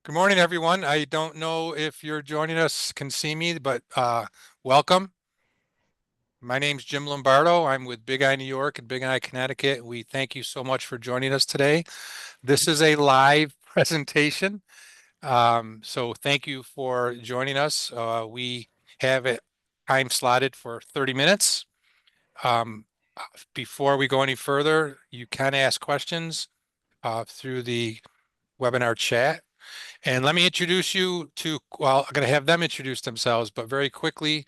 Good morning, everyone. I don't know if you're joining us, can see me, but welcome. My name's Jim Lombardo. I'm with Big Eye New York and Big Eye Connecticut. We thank you so much for joining us today. This is a live presentation. So thank you for joining us. We have it time slotted for 30 minutes. Um, Before we go any further, you can ask questions through the webinar chat. And let me introduce you to, well, I'm going to have them introduce themselves, but very quickly,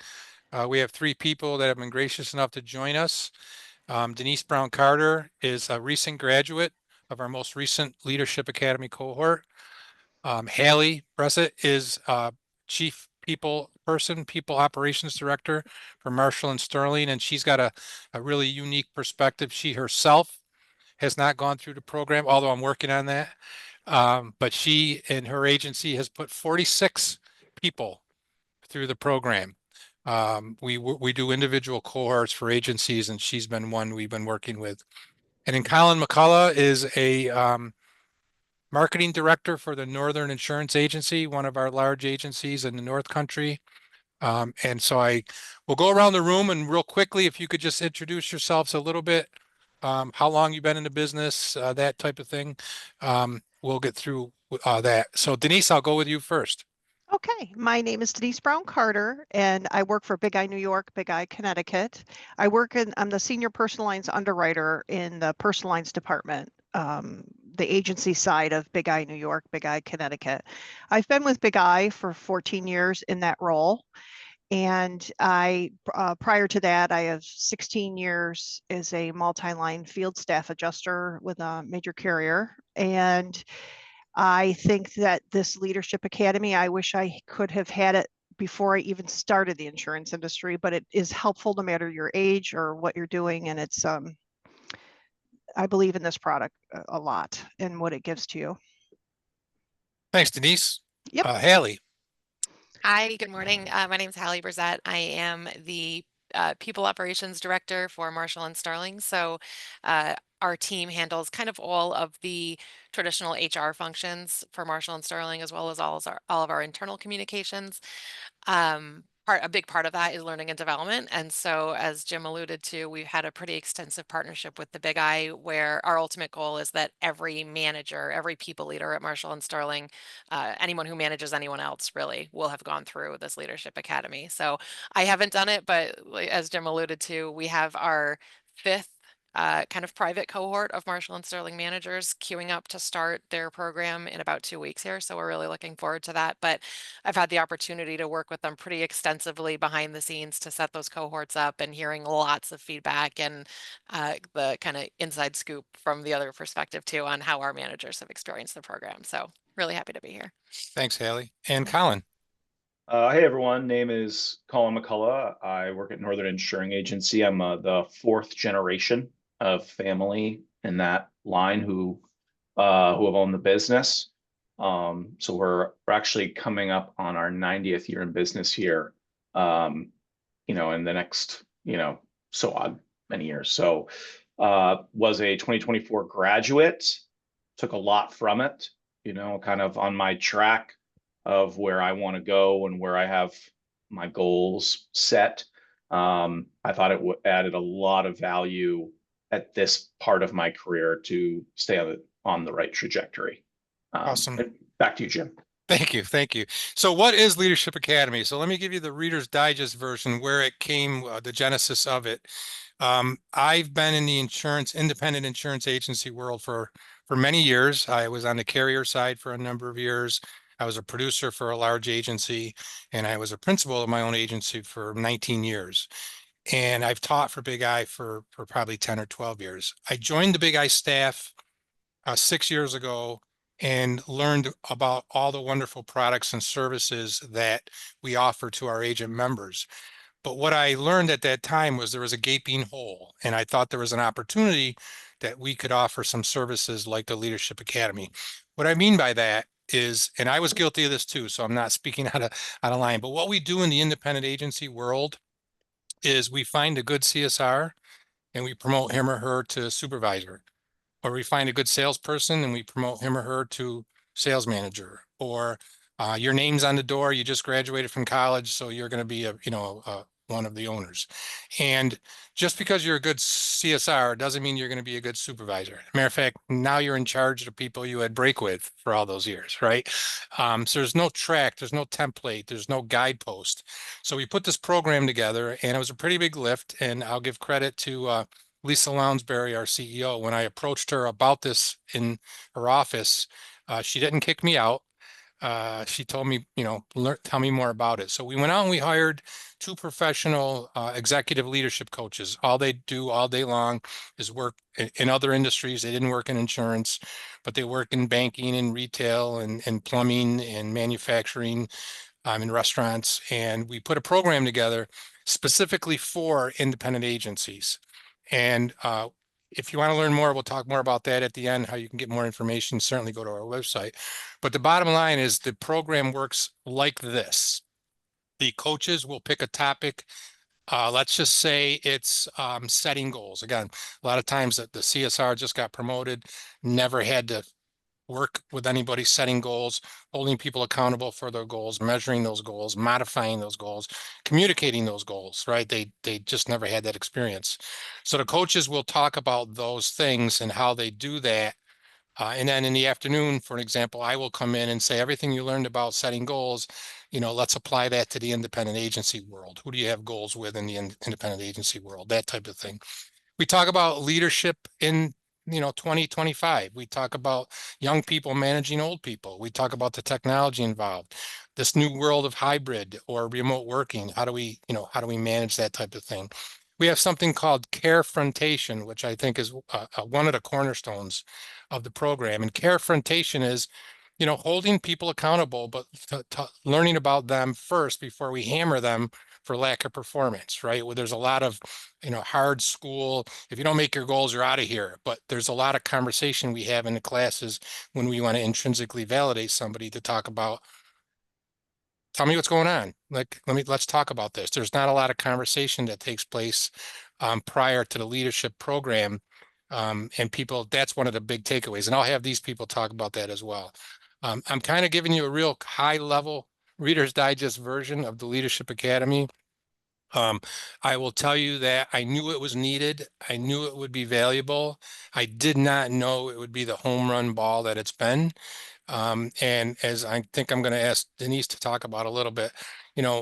we have three people that have been gracious enough to join us. Denise Brown Carter is a recent graduate of our most recent Leadership Academy cohort. Haley Bressett is Chief People Operations Director for Marshall and Sterling, and she's got a really unique perspective. She herself has not gone through the program, although I'm working on that. But she and her agency has put 46 people through the program. We do individual cohorts for agencies, and she's been one we've been working with. And then Colin McCullough is a marketing director for the Northern Insurance Agency, one of our large agencies in the North Country. And so I will go around the room and real quickly, if you could just introduce yourselves a little bit, how long you've been in the business, that type of thing. We'll get through that. So Denise, I'll go with you first. Okay, my name is Denise Brown Carter, and I work for Big Eye New York, Big Eye Connecticut. I'm the senior personal lines underwriter in the personal lines department, the agency side of Big Eye New York, Big Eye Connecticut. I've been with Big Eye for 14 years in that role. And prior to that, I have 16 years as a multi-line field staff adjuster with a major carrier. And I think that this Leadership Academy, I wish I could have had it before I even started the insurance industry, but it is helpful no matter your age or what you're doing. And I believe in this product a lot and what it gives to you. Thanks, Denise. Yep. Haley. Hi, good morning. My name is Hallie Brzett. I am the People Operations Director for Marshall and Sterling. So our team handles kind of all of the traditional HR functions for Marshall and Sterling, as well as all of our internal communications. A big part of that is learning and development. And so, as Jim alluded to, we've had a pretty extensive partnership with the Big Eye, where our ultimate goal is that every manager, every people leader at Marshall and Sterling, anyone who manages anyone else really will have gone through this Leadership Academy. So I haven't done it, but as Jim alluded to, we have our fifth kind of private cohort of Marshall and Sterling managers queuing up to start their program in about 2 weeks here. So we're really looking forward to that. But I've had the opportunity to work with them pretty extensively behind the scenes to set those cohorts up and hearing lots of feedback and the kind of inside scoop from the other perspective too on how our managers have experienced the program. So really happy to be here. Thanks, Haley. And Colin. Hey everyone, name is Colin McCullough. I work at Northern Insuring Agency. I'm the fourth generation of family in that line who have owned the business. So we're actually coming up on our 90th year in business here. In the next, so odd many years. So was a 2024 graduate, took a lot from it, kind of on my track of where I want to go and where I have my goals set. I thought it added a lot of value at this part of my career to stay on the right trajectory. Awesome. Back to you, Jim. Thank you. Thank you. So what is Leadership Academy? So let me give you the Reader's Digest version where it came, the genesis of it. I've been in the independent insurance agency world for many years. I was on the carrier side for a number of years. I was a producer for a large agency, and I was a principal of my own agency for 19 years. And I've taught for Big Eye for probably 10 or 12 years. I joined the Big Eye staff 6 years ago and learned about all the wonderful products and services that we offer to our agent members. But what I learned at that time was there was a gaping hole, and I thought there was an opportunity that we could offer some services like the Leadership Academy. What I mean by that is, and I was guilty of this too, so I'm not speaking out of line, but what we do in the independent agency world is we find a good CSR and we promote him or her to supervisor, or we find a good salesperson and we promote him or her to sales manager, or your name's on the door, you just graduated from college, so you're going to be one of the owners. And just because you're a good CSR doesn't mean you're going to be a good supervisor. Matter of fact, now you're in charge of the people you had break with for all those years, right? So there's no track, there's no template, there's no guidepost. So we put this program together, and it was a pretty big lift. And I'll give credit to Lisa Lounsbury, our CEO. When I approached her about this in her office, she didn't kick me out. She told me, tell me more about it. So we went out and we hired 2 professional executive leadership coaches. All they do all day long is work in other industries. They didn't work in insurance, but they work in banking and retail and plumbing and manufacturing, in restaurants. And we put a program together specifically for independent agencies. And if you want to learn more, we'll talk more about that at the end, how you can get more information. Certainly go to our website. But the bottom line is the program works like this. The coaches will pick a topic. Let's just say it's setting goals. Again, a lot of times the CSR just got promoted, never had to work with anybody setting goals, holding people accountable for their goals, measuring those goals, modifying those goals, communicating those goals, right? They just never had that experience. So the coaches will talk about those things and how they do that. And then in the afternoon, for an example, I will come in and say, everything you learned about setting goals, let's apply that to the independent agency world. Who do you have goals with in the independent agency world? That type of thing. We talk about leadership in 2025. We talk about young people managing old people. We talk about the technology involved, this new world of hybrid or remote working. How do we manage that type of thing? We have something called Carefrontation, which I think is one of the cornerstones of the program. And Carefrontation is, holding people accountable, but learning about them first before we hammer them for lack of performance, right? Well, there's a lot of, hard school. If you don't make your goals, you're out of here. But there's a lot of conversation we have in the classes when we want to intrinsically validate somebody to talk about, tell me what's going on. Let's talk about this. There's not a lot of conversation that takes place prior to the leadership program. And people, that's one of the big takeaways. And I'll have these people talk about that as well. I'm kind of giving you a real high level Reader's Digest version of the Leadership Academy. I will tell you that I knew it was needed. I knew it would be valuable. I did not know it would be the home run ball that it's been. And as I think I'm going to ask Denise to talk about a little bit,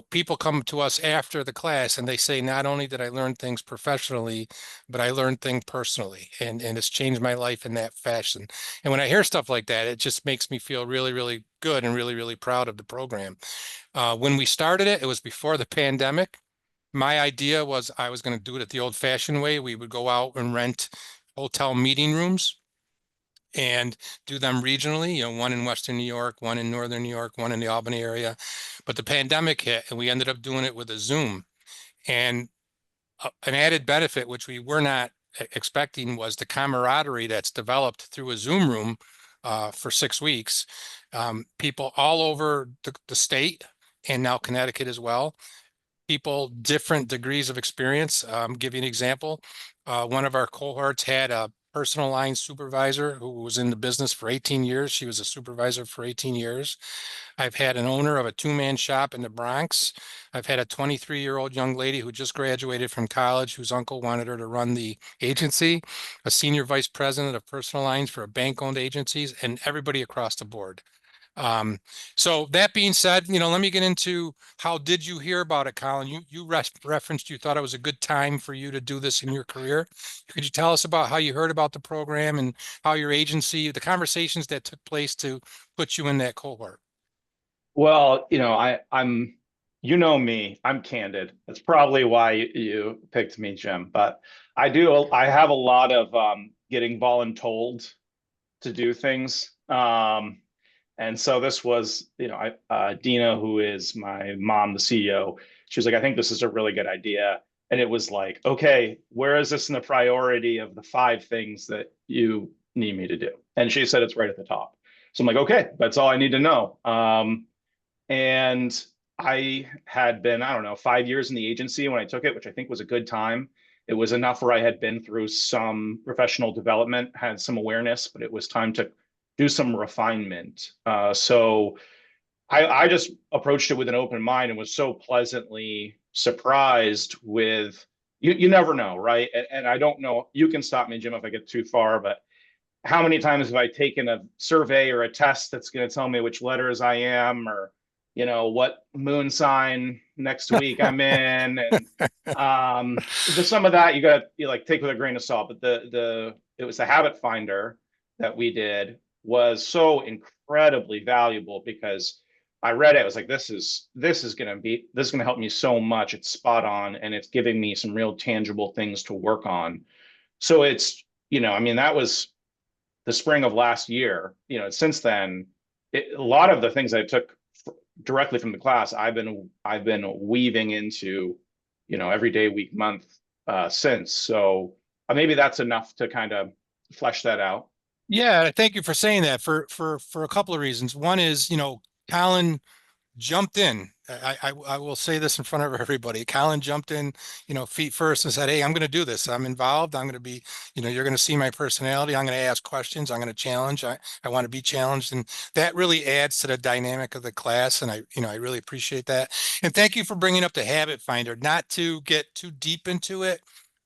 people come to us after the class and they say, not only did I learn things professionally, but I learned things personally, and it's changed my life in that fashion. And when I hear stuff like that, it just makes me feel really, really good and really, really proud of the program. When we started it, it was before the pandemic. My idea was I was going to do it the old fashioned way. We would go out and rent hotel meeting rooms and do them regionally, one in Western New York, one in Northern New York, one in the Albany area. But the pandemic hit and we ended up doing it with a Zoom. And an added benefit, which we were not expecting, was the camaraderie that's developed through a Zoom room for 6 weeks. People all over the state and now Connecticut as well. People, different degrees of experience. Give you an example. One of our cohorts had a personal line supervisor who was in the business for 18 years. She was a supervisor for 18 years. I've had an owner of a 2-man shop in the Bronx. I've had a 23-year-old young lady who just graduated from college, whose uncle wanted her to run the agency, a senior vice president of personal lines for a bank-owned agencies, and everybody across the board. So that being said, let me get into how did you hear about it, Colin? You referenced you thought it was a good time for you to do this in your career. Could you tell us about how you heard about the program and how your agency, the conversations that took place to put you in that cohort? Well, I'm me, I'm candid. That's probably why you picked me, Jim. But I have a lot of getting voluntold to do things. And so this was, Dina, who is my mom, the CEO, she was like, I think this is a really good idea. And it was like, okay, where is this in the priority of the 5 things that you need me to do? And she said, it's right at the top. So I'm like, okay, that's all I need to know. And I had been, 5 years in the agency when I took it, which I think was a good time. It was enough where I had been through some professional development, had some awareness, but it was time to do some refinement. So I just approached it with an open mind and was so pleasantly surprised with you never know, right? And I don't know, you can stop me, Jim, if I get too far, but how many times have I taken a survey or a test that's going to tell me which letters I am, or what moon sign next week I'm in, and some of that you like take with a grain of salt. But it was the habit finder that we did was so incredibly valuable, because I read it. I was like, this is going to help me so much. It's spot on, and it's giving me some real tangible things to work on. So it's, I mean, that was the spring of last year. Since then, a lot of the things I took directly from the class, I've been weaving into, every day, week, month since. So maybe that's enough to kind of flesh that out. Yeah, thank you for saying that for a couple of reasons. One is, Colin jumped in. I will say this in front of everybody. Colin jumped in, feet first and said, "Hey, I'm going to do this. I'm involved. I'm going to be, you're going to see my personality. I'm going to ask questions. I'm going to challenge. I want to be challenged." And that really adds to the dynamic of the class. And I really appreciate that. And thank you for bringing up the habit finder, not to get too deep into it,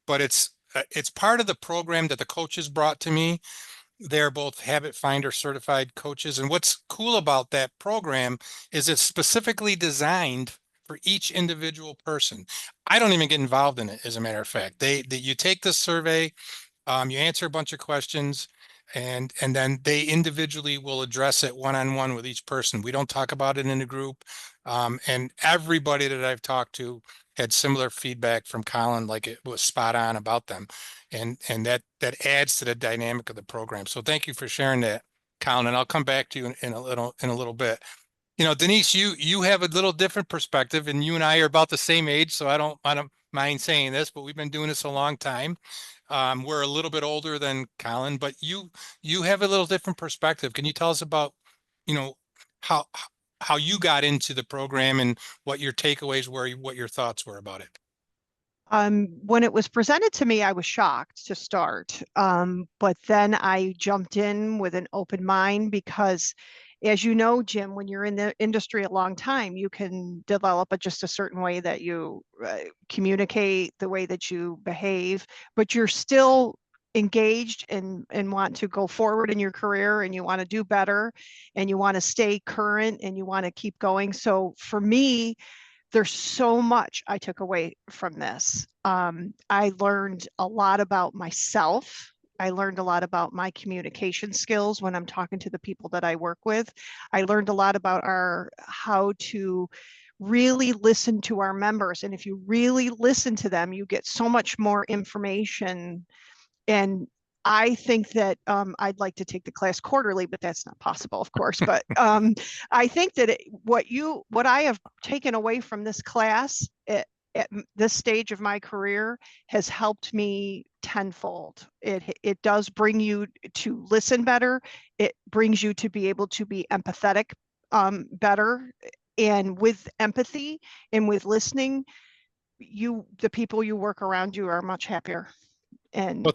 but it's part of the program that the coaches brought to me. They're both Habit Finder certified coaches. And what's cool about that program is it's specifically designed for each individual person. I don't even get involved in it, as a matter of fact. You take the survey, you answer a bunch of questions, and then they individually will address it one-on-one with each person. We don't talk about it in a group. And everybody that I've talked to had similar feedback from Colin, like it was spot on about them. And that adds to the dynamic of the program. So thank you for sharing that, Colin. And I'll come back to you in a little bit. Denise, you have a little different perspective, and you and I are about the same age, so I don't mind saying this, but we've been doing this a long time. We're a little bit older than Colin, but you have a little different perspective. Can you tell us about, how you got into the program and what your takeaways were, what your thoughts were about it? When it was presented to me, I was shocked to start. But then I jumped in with an open mind because, as you know, Jim, when you're in the industry a long time, you can develop just a certain way that you communicate, the way that you behave, but you're still engaged and want to go forward in your career, and you want to do better, and you want to stay current, and you want to keep going. So for me, there's so much I took away from this. I learned a lot about myself. I learned a lot about my communication skills when I'm talking to the people that I work with. I learned a lot about how to really listen to our members. And if you really listen to them, you get so much more information. And I think that I'd like to take the class quarterly, but that's not possible, of course. But I think that what I have taken away from this class at this stage of my career has helped me tenfold. It does bring you to listen better. It brings you to be able to be empathetic better. And with empathy and with listening, the people you work around you are much happier. And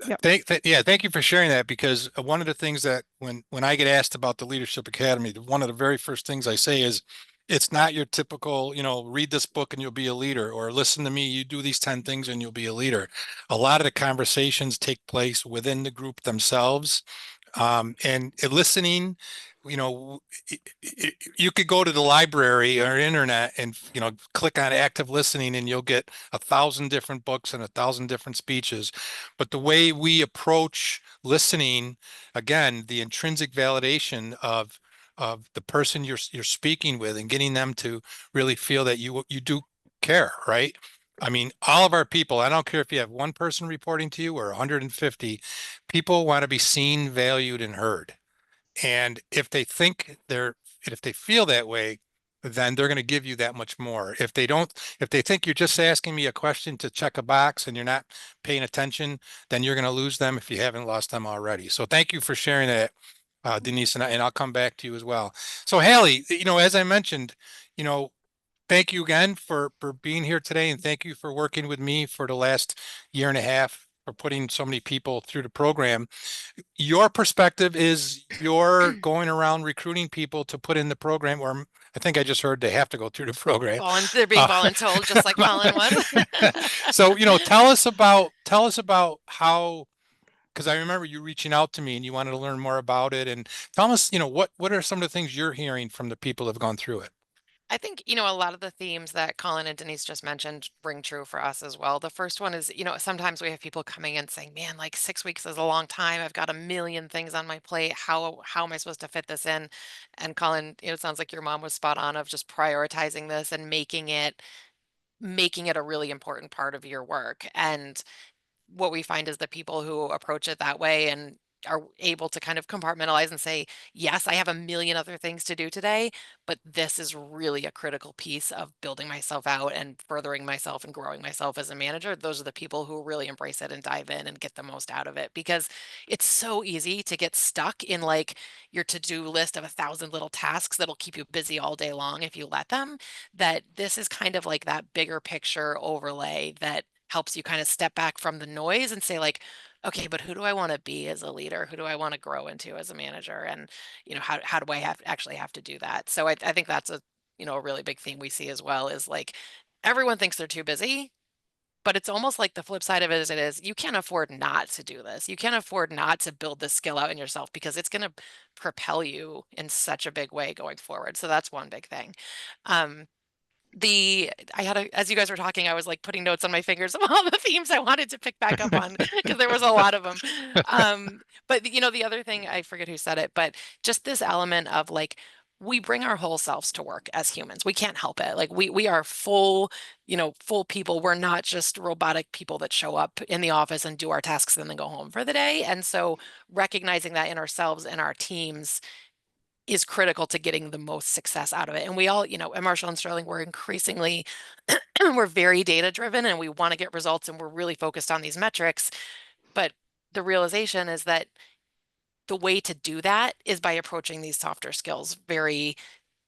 yep. Thank you for sharing that, because one of the things that when I get asked about the Leadership Academy, one of the very first things I say is, it's not your typical, read this book and you'll be a leader, or listen to me, you do these 10 things and you'll be a leader. A lot of the conversations take place within the group themselves. And listening, you could go to the library or internet and, click on active listening, and you'll get 1,000 different books and 1,000 different speeches. But the way we approach listening, again, the intrinsic validation of the person you're speaking with, and getting them to really feel that you do care, right? I mean, all of our people, I don't care if you have one person reporting to you or 150, people want to be seen, valued, and heard. And if they feel that way, then they're going to give you that much more. If they think you're just asking me a question to check a box and you're not paying attention, then you're going to lose them if you haven't lost them already. So thank you for sharing that, Denise, and I'll come back to you as well. So Hallie, as I mentioned, thank you again for being here today, and thank you for working with me for the last year and a half. for putting so many people through the program. Your perspective is you're going around recruiting people to put in the program, or I think I just heard they have to go through the program. They're being Uh, voluntold, just like Colin was. So, tell us about how, because I remember you reaching out to me and you wanted to learn more about it. And tell us, what are some of the things you're hearing from the people who have gone through it? I think, a lot of the themes that Colin and Denise just mentioned ring true for us as well. The first one is, sometimes we have people coming in saying, man, like 6 weeks is a long time. I've got a million things on my plate. How am I supposed to fit this in? And Colin, it sounds like your mom was spot on of just prioritizing this and making it a really important part of your work. And what we find is the people who approach it that way and are able to kind of compartmentalize and say, yes, I have a million other things to do today, but this is really a critical piece of building myself out and furthering myself and growing myself as a manager. Those are the people who really embrace it and dive in and get the most out of it, because it's so easy to get stuck in like your to-do list of 1,000 little tasks that'll keep you busy all day long if you let them. That this is kind of like that bigger picture overlay that helps you kind of step back from the noise and say like, okay, but who do I want to be as a leader? Who do I want to grow into as a manager? And, how do I actually have to do that? So I think that's a really big theme we see as well, is like everyone thinks they're too busy, but it's almost like the flip side of it is you can't afford not to do this. You can't afford not to build this skill out in yourself, because it's going to propel you in such a big way going forward. So that's one big thing. Um, as you guys were talking, I was like putting notes on my fingers of all the themes I wanted to pick back up on, because there was a lot of them. But the other thing, I forget who said it, but just this element of like, we bring our whole selves to work as humans. We can't help it. Like we are full people. We're not just robotic people that show up in the office and do our tasks and then go home for the day. And so recognizing that in ourselves and our teams is critical to getting the most success out of it. And we all, at Marshall and Sterling, we're increasingly, we're very data driven and we want to get results and we're really focused on these metrics. But the realization is that the way to do that is by approaching these softer skills very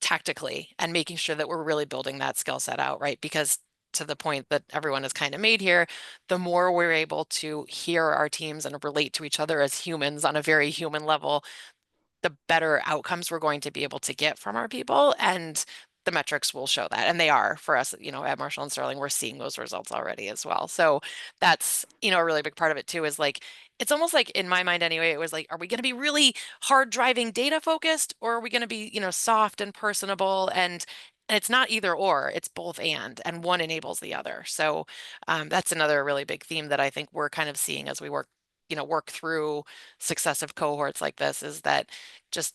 tactically and making sure that we're really building that skill set out, right? Because to the point that everyone has kind of made here, the more we're able to hear our teams and relate to each other as humans on a very human level, the better outcomes we're going to be able to get from our people, and the metrics will show that. And they are for us, at Marshall and Sterling, we're seeing those results already as well. So that's, a really big part of it too, is like, it's almost like in my mind anyway, it was like, are we going to be really hard driving data focused, or are we going to be, soft and personable? And it's not either or, it's both and one enables the other. So that's another really big theme that I think we're kind of seeing as we work through successive cohorts like this, is that just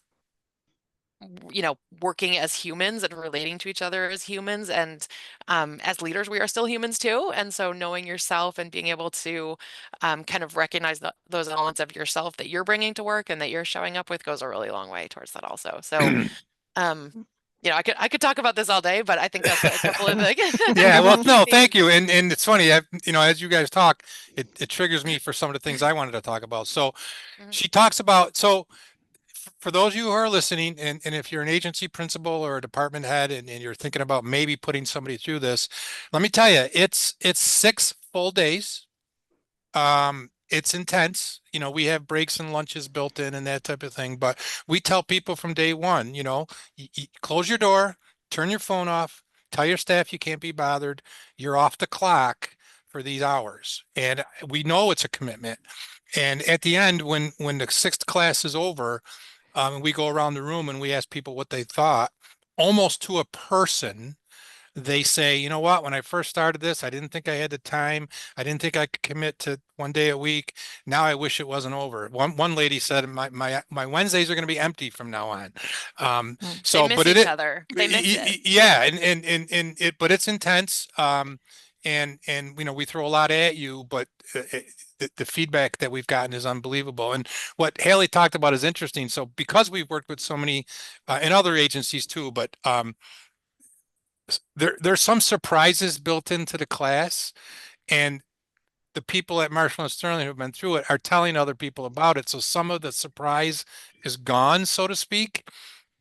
working as humans and relating to each other as humans, and as leaders we are still humans too, and so knowing yourself and being able to kind of recognize those elements of yourself that you're bringing to work and that you're showing up with goes a really long way towards that also. So I could talk about this all day, but I think that's a couple of the Yeah, well, no, thank themes. you. And it's funny, as you guys talk, it triggers me for some of the things I wanted to talk about. So Mhm. she talks about, so for those of you who are listening, and if you're an agency principal or a department head and you're thinking about maybe putting somebody through this, let me tell you, it's 6 full days. It's intense. We have breaks and lunches built in and that type of thing, but we tell people from day one, close your door, turn your phone off, tell your staff you can't be bothered. You're off the clock for these hours. And we know it's a commitment. And at the end, when the sixth class is over, we go around the room and we ask people what they thought, almost to a person. They say, you know what, when I first started this, I didn't think I had the time. I didn't think I could commit to 1 day a week. Now I wish it wasn't over. One lady said, my Wednesdays are going to be empty from now on. They So, miss but each other. They miss it. yeah, and it, but it's intense. And we throw a lot at you, but the feedback that we've gotten is unbelievable. And what Haley talked about is interesting. So because we've worked with so many and other agencies too, but there's some surprises built into the class, and the people at Marshall and Sterling who've been through it are telling other people about it. So some of the surprise is gone, so to speak.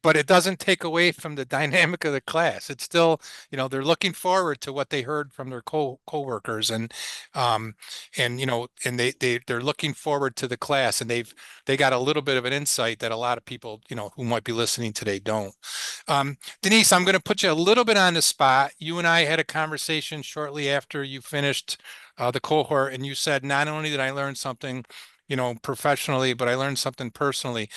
but it doesn't take away from the dynamic of the class. It's still, they're looking forward to what they heard from their coworkers um, and they're looking forward to the class, and they got a little bit of an insight that a lot of people, who might be listening today don't. Denise, I'm going to put you a little bit on the spot. You and I had a conversation shortly after you finished the cohort, and you said, not only did I learn something, professionally, but I learned something personally.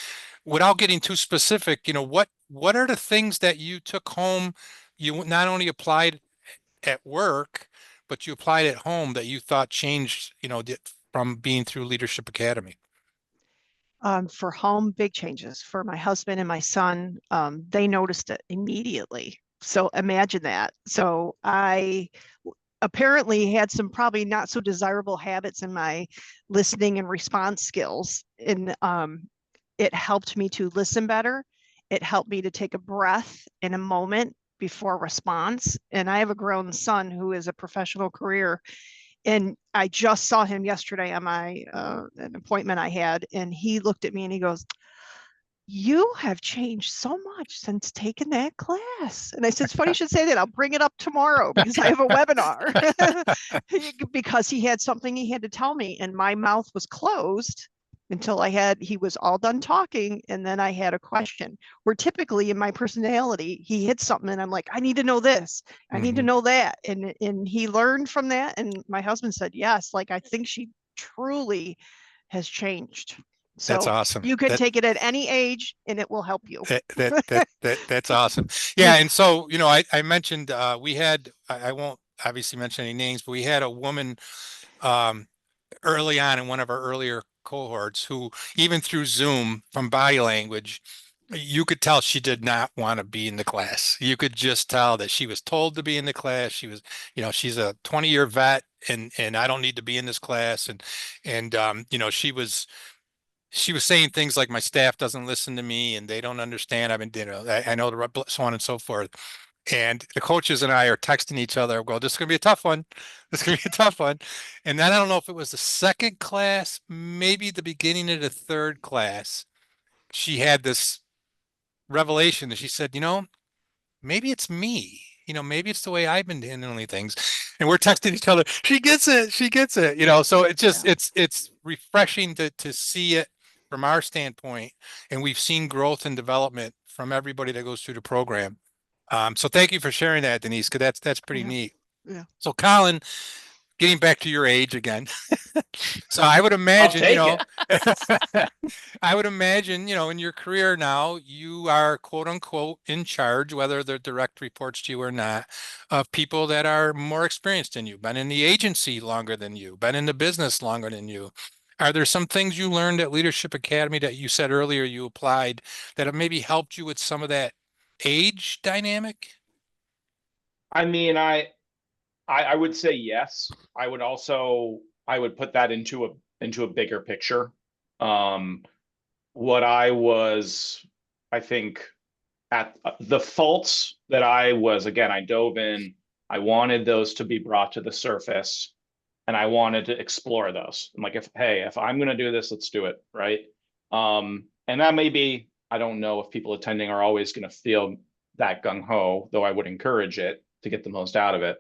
Without getting too specific, what are the things that you took home? You not only applied at work, but you applied at home that you thought changed, from being through Leadership Academy. For home, big changes. For my husband and my son, they noticed it immediately. So imagine that. So I apparently had some probably not so desirable habits in my listening and response skills. And it helped me to listen better. It helped me to take a breath in a moment before response. And I have a grown son who is a professional career. And I just saw him yesterday on my an appointment I had, and he looked at me and he goes, "You have changed so much since taking that class." And I said, "It's funny you should say that. I'll bring it up tomorrow because I have a webinar." Because he had something he had to tell me, and my mouth was closed until he was all done talking, and then I had a question. Where typically in my personality, he hits something and I'm like, "I need to know this, I need to know that." And he learned from that. And my husband said, "Yes, like I think she truly has changed." That's So awesome. you can take it at any age and it will help you. That's awesome. Yeah. And so, I mentioned, I won't obviously mention any names, but we had a woman, early on in one of our earlier cohorts who, even through Zoom, from body language, you could tell she did not want to be in the class. You could just tell that she was told to be in the class. She was, she's a 20-year vet, and I don't need to be in this class. And she was saying things like, my staff doesn't listen to me and they don't understand. I've been, I know the, so on and so forth. And the coaches and I are texting each other, well, this is going to be a tough one. This is going to be a tough one. And then I don't know if it was the second class, maybe the beginning of the third class, she had this revelation that she said, maybe it's me. Maybe it's the way I've been handling things. And we're texting each other. She gets it. She gets it. So it's just, it's refreshing to see it from our standpoint. And we've seen growth and development from everybody that goes through the program. So thank you for sharing that, Denise, because that's pretty neat. Yeah. So Colin, getting back to your age again. So I would imagine, I would imagine, in your career now, you are quote unquote in charge, whether they're direct reports to you or not, of people that are more experienced than you, been in the agency longer than you, been in the business longer than you. Are there some things you learned at Leadership Academy that you said earlier you applied that have maybe helped you with some of that age dynamic? I mean, I would say yes. I would put that into a bigger picture. What I think at the faults that I dove in, I wanted those to be brought to the surface, and I wanted to explore those. I'm like, if I'm going to do this, let's do it. Right. And that may be, I don't know if people attending are always going to feel that gung ho, though I would encourage it to get the most out of it.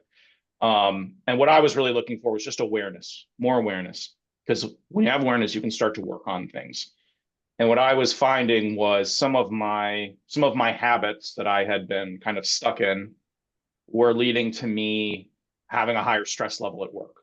And what I was really looking for was just awareness, more awareness, because when you have awareness, you can start to work on things. And what I was finding was some of my habits that I had been kind of stuck in were leading to me having a higher stress level at work,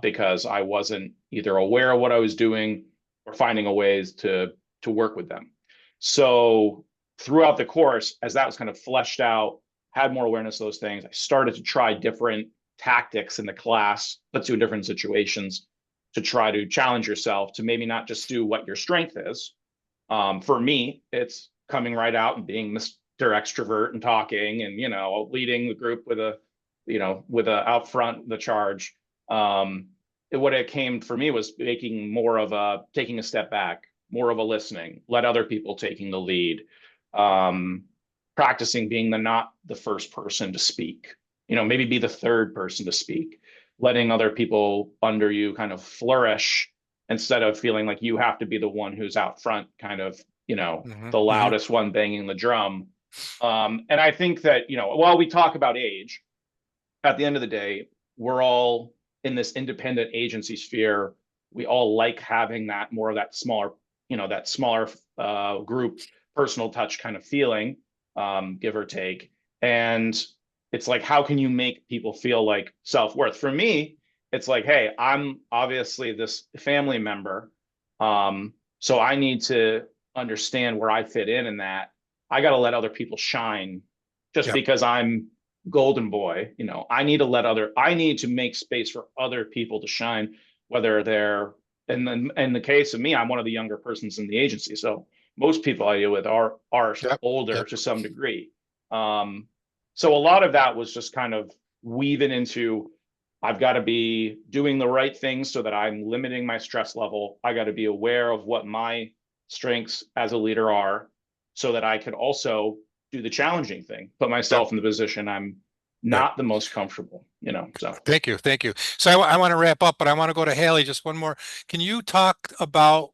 because I wasn't either aware of what I was doing or finding a ways to work with them. So throughout the course, as that was kind of fleshed out, had more awareness of those things, I started to try different tactics in the class, put you in different situations to try to challenge yourself to maybe not just do what your strength is. For me, it's coming right out and being Mr. Extrovert and talking and, leading the group with out front the charge. What it came for me was taking a step back, more of a listening, let other people taking the lead. Practicing being not the first person to speak, maybe be the third person to speak, letting other people under you kind of flourish instead of feeling like you have to be the one who's out front, kind of Mhm, the mhm. loudest one banging the drum. And I think that, while we talk about age, at the end of the day, we're all in this independent agency sphere. We all like having that more of that smaller, group, personal touch kind of feeling, give or take. And it's like, how can you make people feel like self-worth? For me, it's like, hey, I'm obviously this family member. So I need to understand where I fit in that. I got to let other people shine just Yep. because I'm golden boy. I need to make space for other people to shine, whether they're in the case of me, I'm one of the younger persons in the agency. So most people I deal with are Yep. older Yep. to some degree. So a lot of that was just kind of weaving into, I've got to be doing the right things so that I'm limiting my stress level. I got to be aware of what my strengths as a leader are so that I could also do the challenging thing, put myself in the position I'm Right. not the most comfortable, so. Thank you. Thank you. So I want to wrap up, but I want to go to Haley. Just one more. Can you talk about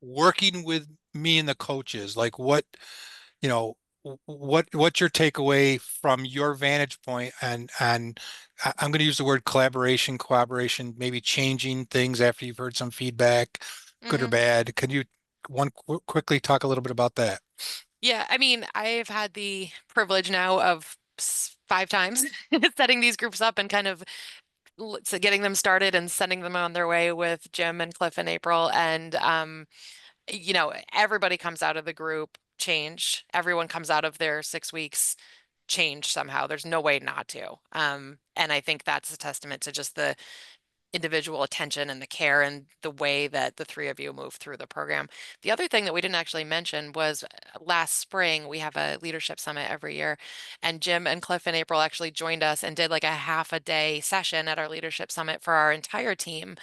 working with me and the coaches? Like you know, what's your takeaway from your vantage point? And I'm going to use the word collaboration, cooperation, maybe changing things after you've heard some feedback, good or Mhm. bad. Can you quickly talk a little bit about that? Yeah, I mean, I've had the privilege now of 5 times setting these groups up and kind of so getting them started and sending them on their way with Jim and Cliff and April. And everybody comes out of the group changed. Everyone comes out of their 6 weeks changed somehow. There's no way not to. And I think that's a testament to just the individual attention and the care and the way that the three of you move through the program. The other thing that we didn't actually mention was last spring, we have a leadership summit every year, and Jim and Cliff and April actually joined us and did like a half a day session at our leadership summit for our entire team,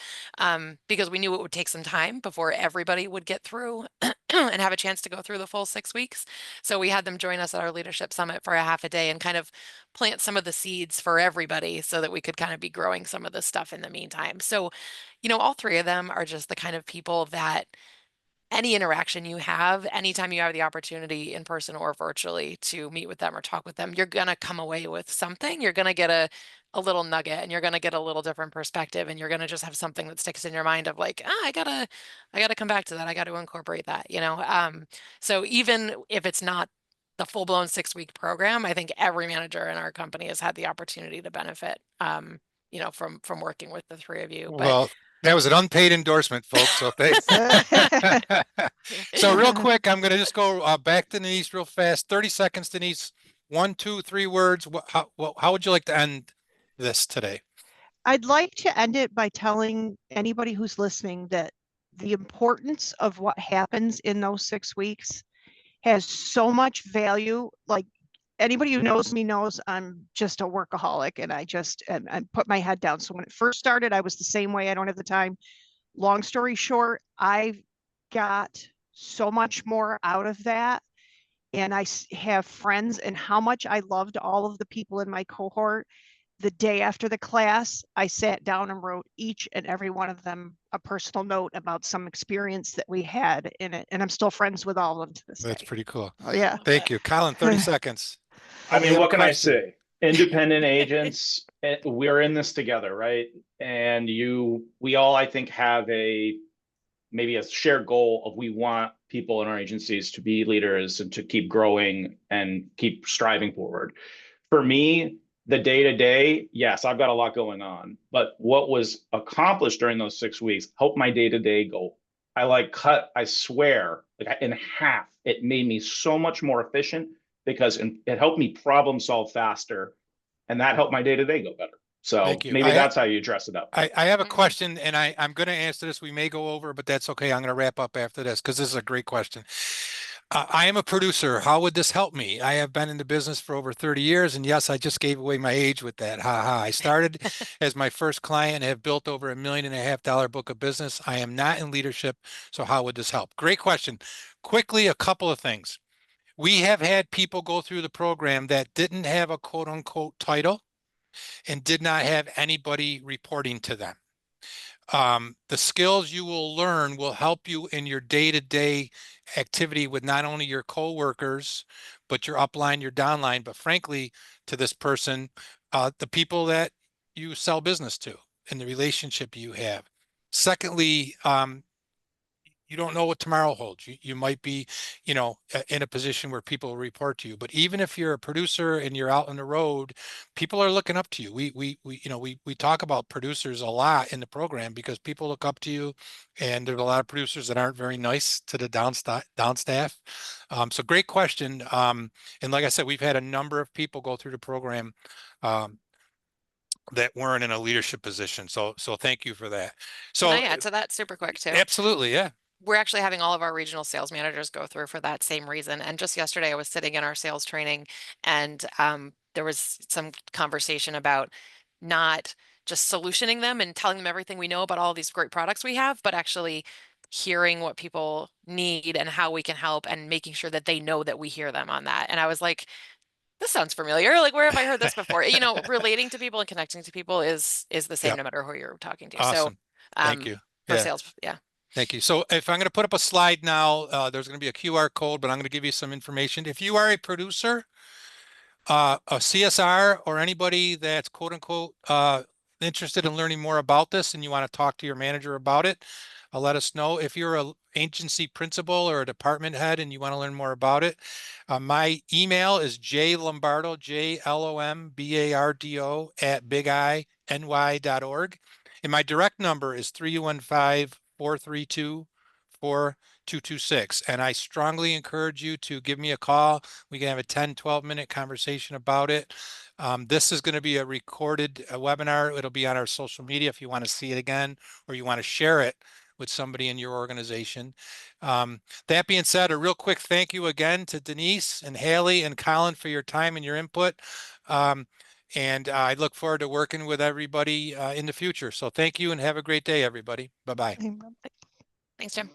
because we knew it would take some time before everybody would get through and have a chance to go through the full 6 weeks. So we had them join us at our leadership summit for a half a day and kind of plant some of the seeds for everybody so that we could kind of be growing some of this stuff in the meantime. So, all three of them are just the kind of people that any interaction you have, anytime you have the opportunity in person or virtually to meet with them or talk with them, you're going to come away with something. You're going to get a little nugget and you're going to get a little different perspective and you're going to just have something that sticks in your mind of like, I gotta come back to that. I got to incorporate that. So even if it's not the full-blown 6 week program, I think every manager in our company has had the opportunity to benefit, from working with the three of you. But Well, that was an unpaid endorsement, folks. So thanks. So real quick, I'm going to just go back to Denise real fast. 30 seconds, Denise. 1, 2, 3 words. How would you like to end this today? I'd like to end it by telling anybody who's listening that the importance of what happens in those 6 weeks has so much value. Like anybody who knows me knows I'm just a workaholic and I put my head down. So when it first started, I was the same way. I don't have the time. Long story short, I got so much more out of that. And I have friends, and how much I loved all of the people in my cohort. The day after the class, I sat down and wrote each and every one of them a personal note about some experience that we had in it. And I'm still friends with all of them to this That's day. pretty cool. Oh, yeah. Thank you. Colin, 30 seconds. I mean, You have a what can I question? say? Independent agents, we're in this together, right? And we all, I think, have maybe a shared goal of we want people in our agencies to be leaders and to keep growing and keep striving forward. For me, the day to day, yes, I've got a lot going on, but what was accomplished during those 6 weeks helped my day to day go. I swear, like in half. It made me so much more efficient because it helped me problem solve faster, and that helped my day to day go better. So Thank you. maybe that's how you dress it up. I have a Mhm. question, and I'm going to answer this. We may go over, but that's okay. I'm going to wrap up after this because this is a great question. I am a producer. How would this help me? I have been in the business for over 30 years, and yes, I just gave away my age with that. Ha ha. I started as my first client and have built over $1.5 million book of business. I am not in leadership, so how would this help? Great question. Quickly, a couple of things. We have had people go through the program that didn't have a quote unquote title and did not have anybody reporting to them. The skills you will learn will help you in your day-to-day activity with not only your coworkers, but your upline, your downline, but frankly, to this person, the people that you sell business to and the relationship you have. Secondly, you don't know what tomorrow holds. You might be, in a position where people report to you. But even if you're a producer and you're out on the road, people are looking up to you. We talk about producers a lot in the program because people look up to you, and there's a lot of producers that aren't very nice to the down staff. So great question. And like I said, we've had a number of people go through the program that weren't in a leadership position. So thank you for that. Can I So add to that super quick too? absolutely, yeah. We're actually having all of our regional sales managers go through for that same reason. And just yesterday, I was sitting in our sales training, and there was some conversation about not just solutioning them and telling them everything we know about all these great products we have, but actually hearing what people need and how we can help, and making sure that they know that we hear them on that. And I was like, this sounds familiar. Like, where have I heard this before? Relating to people and connecting to people is the same Yep. no matter who you're talking to. So Awesome. Thank you. for Yeah. sales, yeah. Thank you. So if I'm going to put up a slide now, there's going to be a QR code, but I'm going to give you some information. If you are a producer, a CSR, or anybody that's quote unquote interested in learning more about this and you want to talk to your manager about it, let us know. If you're an agency principal or a department head and you want to learn more about it, my email is jlombardo, JLOMBARDO @biginy.org. And my direct number is 315-432-4226. And I strongly encourage you to give me a call. We can have a 10, 12-minute conversation about it. This is going to be a recorded webinar. It'll be on our social media if you want to see it again, or you want to share it with somebody in your organization. That being said, a real quick thank you again to Denise and Haley and Colin for your time and your input. And I look forward to working with everybody in the future. So thank you and have a great day, everybody. Bye-bye. Thanks, Jim.